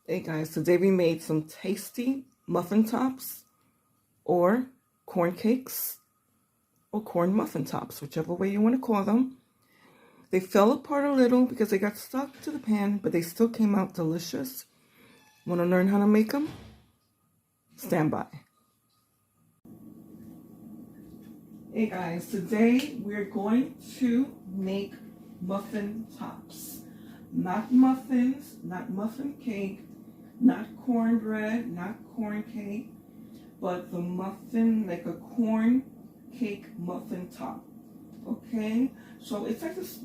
Hey guys, today we made some tasty muffin tops or corn cakes or corn muffin tops, whichever way you want to call them. They fell apart a little because they got stuck to the pan, but they still came out delicious. Want to learn how to make them? Stand by. Hey guys, today we're going to make muffin tops. Not muffins, not muffin cake, not cornbread, not corn cake, but the muffin, like a corn cake muffin top. Okay, so it's like this,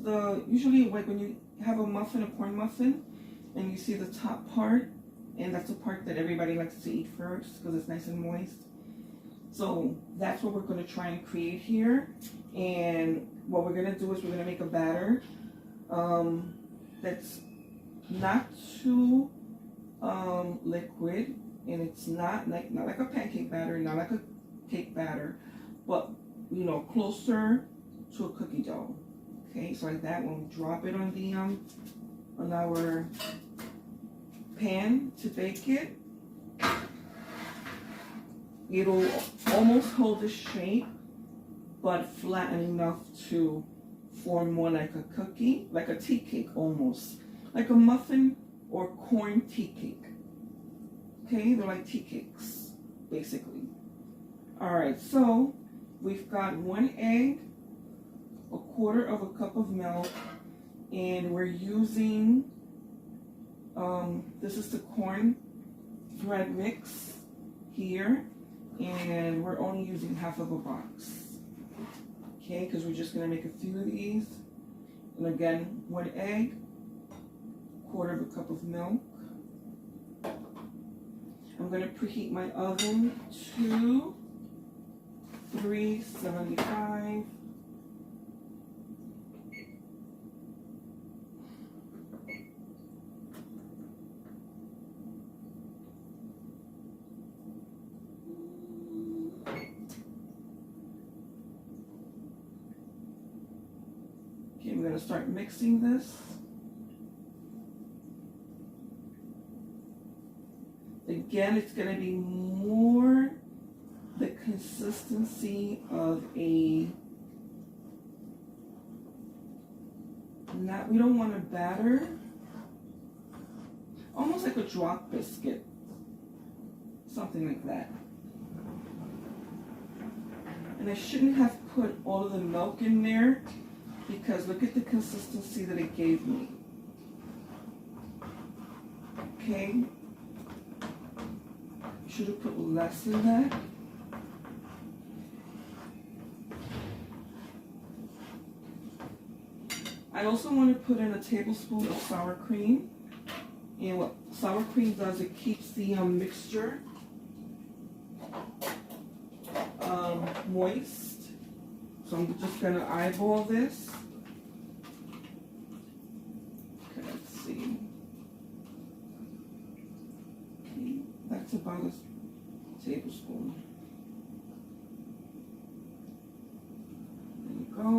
usually like when you have a muffin, a corn muffin, and you see the top part, and that's the part that everybody likes to eat first because it's nice and moist. So that's what we're going to try and create here. And what we're going to do is we're going to make a batter that's not too liquid, and it's not like a pancake batter, not like a cake batter, but you know, closer to a cookie dough. Okay, so like that, when we drop it on the on our pan to bake it, it'll almost hold the shape, but flatten enough to form more like a cookie, like a tea cake almost, like a muffin or corn tea cake. Okay, they're like tea cakes, basically. All right, so we've got 1 egg, 1/4 of a cup of milk, and we're using, this is the corn bread mix here, and we're only using half of a box. Okay, because we're just gonna make a few of these. And again, 1 egg, 1/4 of a cup of milk. I'm gonna preheat my oven to 375. Okay, we're gonna start mixing this. Again, it's going to be more the consistency of a, we don't want a batter, almost like a drop biscuit, something like that. And I shouldn't have put all of the milk in there because look at the consistency that it gave me. Okay. Should have put less than that. I also want to put in a tablespoon of sour cream. And what sour cream does, it keeps the mixture moist. So I'm just going to eyeball this. Okay, let's see. Okay, that's about a tablespoon. There you go.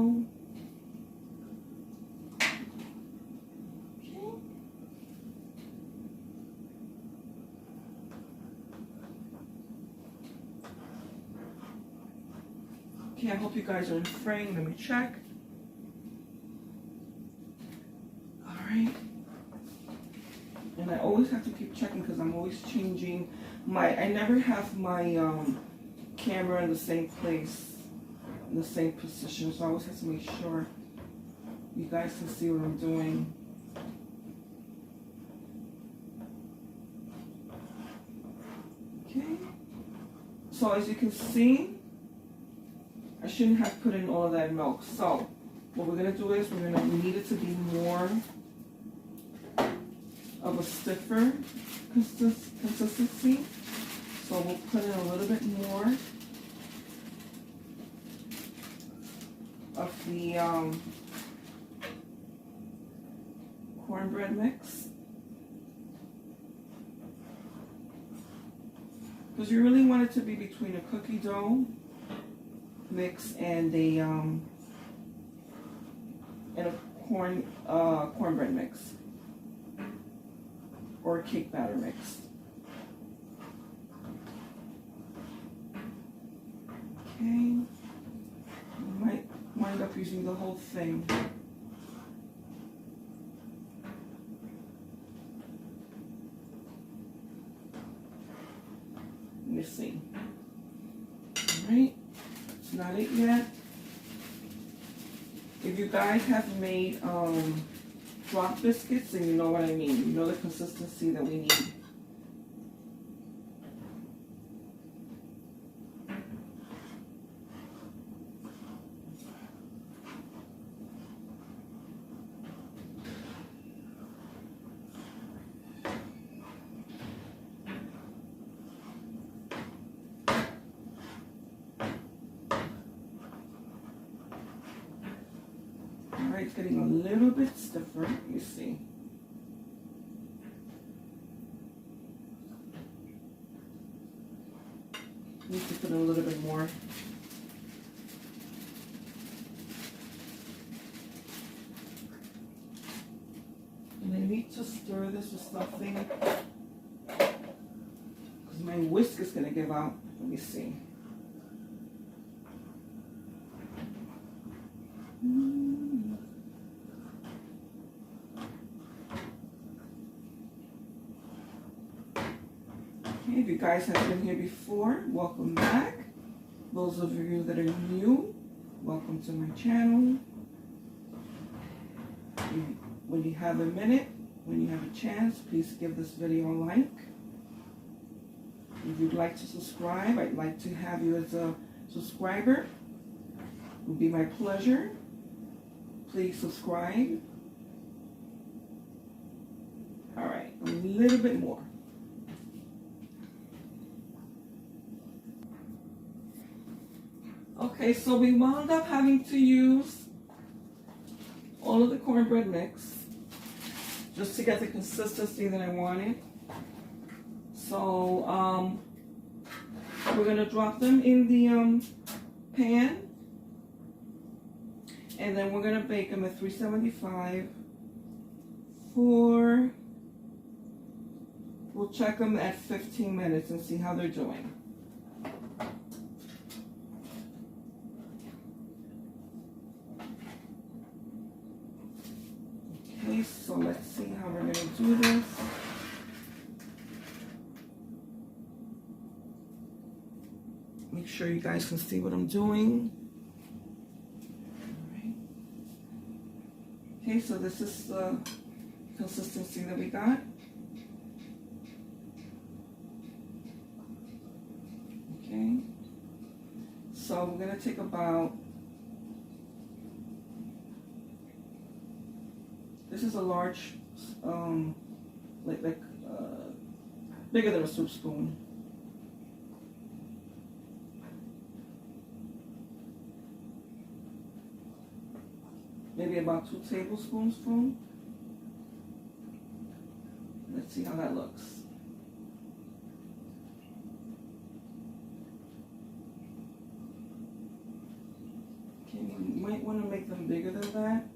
Okay. Okay, I hope you guys are in frame. Let me check. All right. And I always have to keep checking because I'm always changing I never have my camera in the same place, in the same position, so I always have to make sure you guys can see what I'm doing. Okay, so as you can see, I shouldn't have put in all of that milk. So what we're going to do is we need it to be more of a stiffer consistency. So we'll put in a little bit more of the cornbread mix. Because you really want it to be between a cookie dough mix and a cornbread mix. or cake batter mix. Okay, you might wind up using the whole thing. Let me see. All right, it's not it yet. If you guys have made drop biscuits, then you know what I mean. You know the consistency that we need. Alright, it's getting a little bit stiffer. Let me see. Need to put a little bit more. And I need to stir this with something because my whisk is going to give out. Let me see. If you guys have been here before, welcome back. Those of you that are new, welcome to my channel. When you have a minute, when you have a chance, please give this video a like. If you'd like to subscribe, I'd like to have you as a subscriber. It would be my pleasure. Please subscribe. All right, a little bit more. Okay, so we wound up having to use all of the cornbread mix just to get the consistency that I wanted. So we're gonna drop them in the pan, and then we're gonna bake them at 375 for, we'll check them at 15 minutes and see how they're doing. Okay, so let's see how we're going to do this. Make sure you guys can see what I'm doing. All right. Okay, so this is the consistency that we got. Okay, so we're going to take about, this is a large, bigger than a soup spoon. Maybe about 2 tablespoons full. Let's see how that looks. Okay, you might want to make them bigger than that.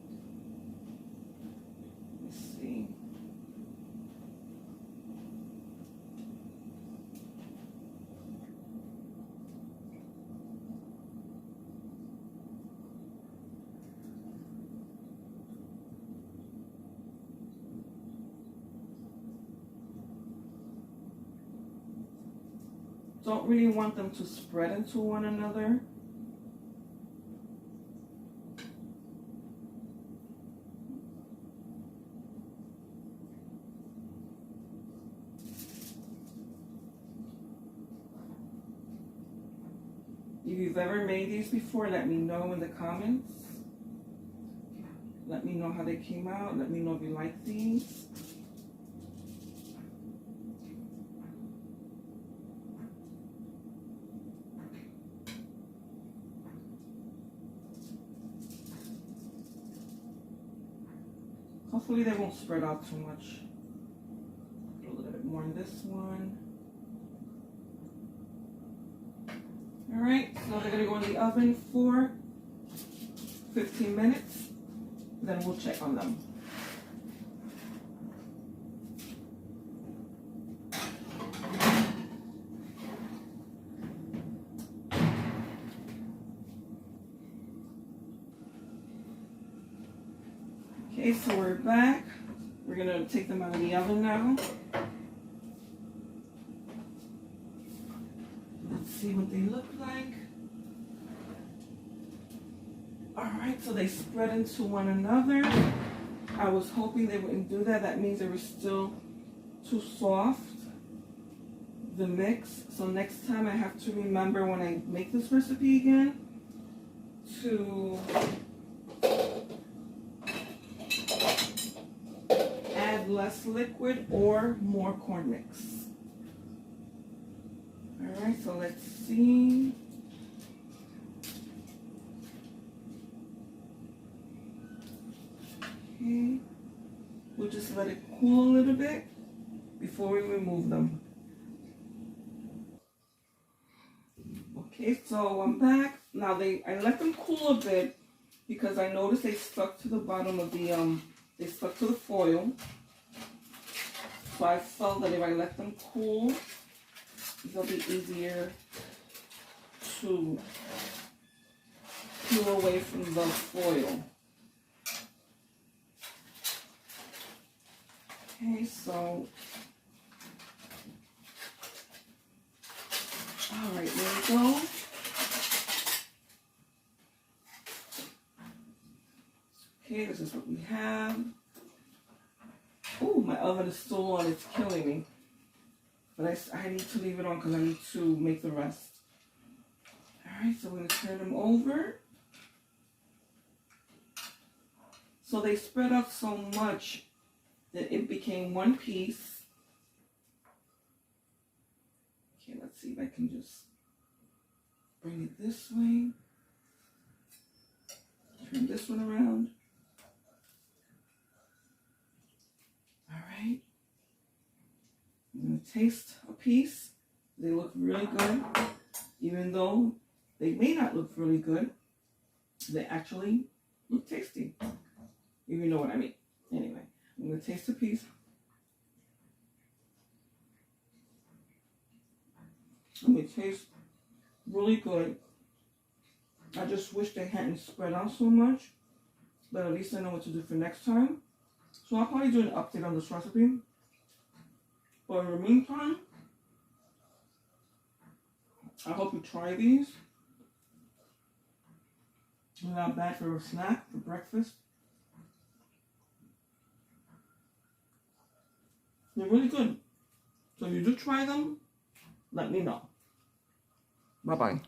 Don't really want them to spread into one another. If you've ever made these before, let me know in the comments. Let me know how they came out. Let me know if you like these. Hopefully they won't spread out too much. Put a little bit more in this one. All right, so they're gonna go in the oven for 15 minutes. Then we'll check on them. Okay, so we're back. We're gonna take them out of the oven now. Let's see what they look like. Alright, so they spread into one another. I was hoping they wouldn't do that. That means they were still too soft, the mix. So next time I have to remember when I make this recipe again to add less liquid or more corn mix. Alright, so let's see. Okay, we'll just let it cool a little bit before we remove them. Okay, so I'm back. Now I let them cool a bit because I noticed they stuck to the bottom of the they stuck to the foil. So I felt that if I let them cool, it'll be easier to peel away from the foil. Okay, so all right, there we go. Okay, this is what we have. Oh, my oven is still on. It's killing me. But I need to leave it on because I need to make the rest. All right, so I'm going to turn them over. So they spread out so much that it became one piece. Okay, let's see if I can just bring it this way. Turn this one around. All right. I'm going to taste a piece. They look really good. Even though they may not look really good, they actually look tasty. If you know what I mean. Anyway, I'm going to taste a piece. And they taste really good. I just wish they hadn't spread out so much. But at least I know what to do for next time. So I'll probably do an update on this recipe. But in the meantime, I hope you try these. They're not bad for a snack, for breakfast. They're really good. So if you do try them, let me know. Bye-bye.